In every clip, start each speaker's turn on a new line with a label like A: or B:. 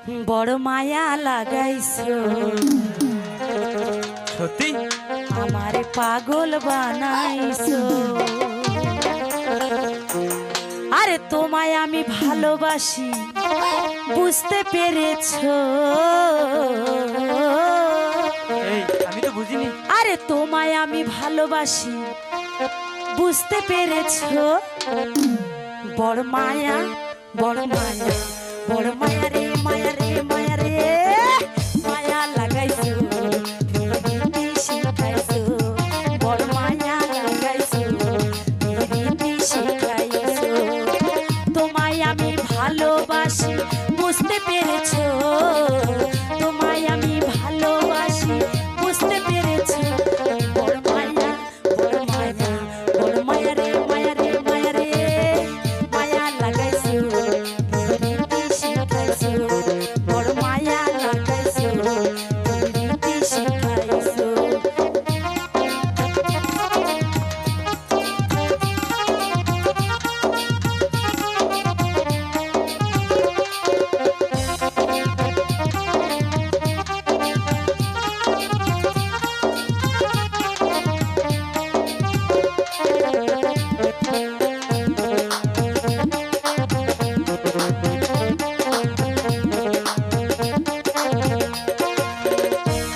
A: বড় মায়া লাগাইছো,
B: সত্যি
A: আমারে পাগল বানাইছো। আরে তোমায় আমি ভালোবাসি বুঝতে পেরেছো?
B: এই আমি তো বুঝিনি।
A: আরে তোমায় আমি ভালোবাসি বুঝতে পেরেছো? বড় মায়া, বড় মায়া, বড় মায়া রে, মায়া রে, মায়া রে, মায়া লাগাইছো, প্রীতি শিখাইছো। বড় মায়া লাগাইছো, প্রীতি শিখাইছো। তোমায় আমি ভালোবাসি বুঝতে পেরেছো? তোমায় আমি ভালোবাসি বুঝতে পেরেছো? বড় মায়া, বড় মায়া, বড় মায়া রে, মায়া রে, মায়া রে, মায়া লাগাইছো, প্রীতি শিখাইছো। বড় মায়া লাগাইছো, প্রীতি শিখাইছো।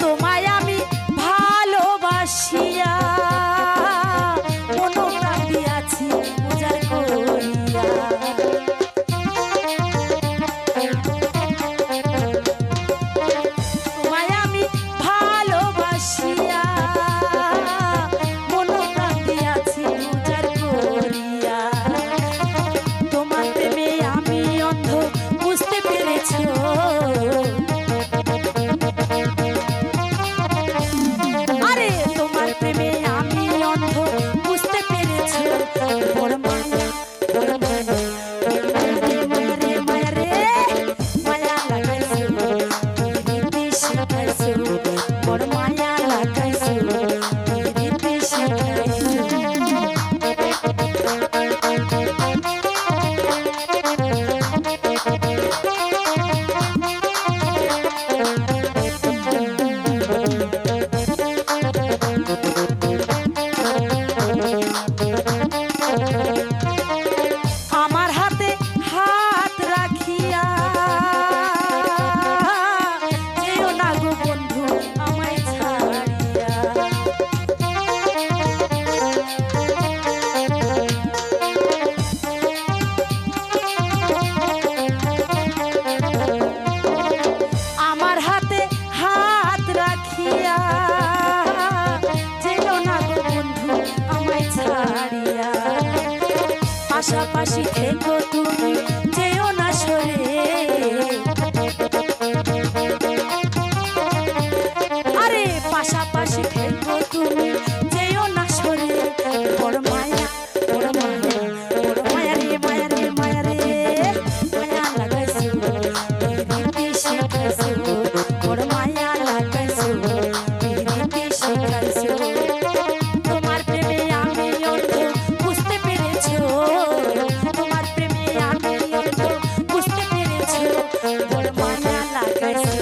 A: তোমায় আমি ভালোবাসিয়া মনোপ্রাণ দিয়াছি উজাড় করিয়া। তোমায় আমি ভালোবাসিয়া মনোপ্রাণ দিয়াছি উজাড় করিয়া। তোমার প্রেমে আমি অন্ধ বুঝতে পেরেছো? আরে তোমার প্রেমে আমি অন্ধ বুঝতে পেরেছো? বড় মায়া, বড় মায়া, বড় মায়া রে, মায়া রে, মায়া রে, মায়া লাগাইছো, প্রীতি শিখাইছো। বড় মায়া লাগাইছো, প্রীতি শিখাইছো। আমার হাতে হাত রাখিয়া যেও না গো বন্ধু আমায় ছাড়িয়া। আমার হাতে হাত রাখিয়া যেও না গো বন্ধু আমায় ছাড়িয়া। পাশাপাশি থেকো তুমি যেও না সরে। আরে পাশাপাশি থেকো তুমি যেও না সরে। বড় মায়া, বড় মায়া, বড় মায়া রে, মায়া রে, মায়া রে, মায়া লাগাইছো, প্রীতি শিখাইছো। বড় মায়া লাগাইছো, প্রীতি শিখাইছো। তোমার প্রেমে আমি অন্ধ বুঝতে পেরেছো? তোমার প্রেমে আমি অন্ধ বুঝতে পেরেছো? বড় মায়া লাগাইছো,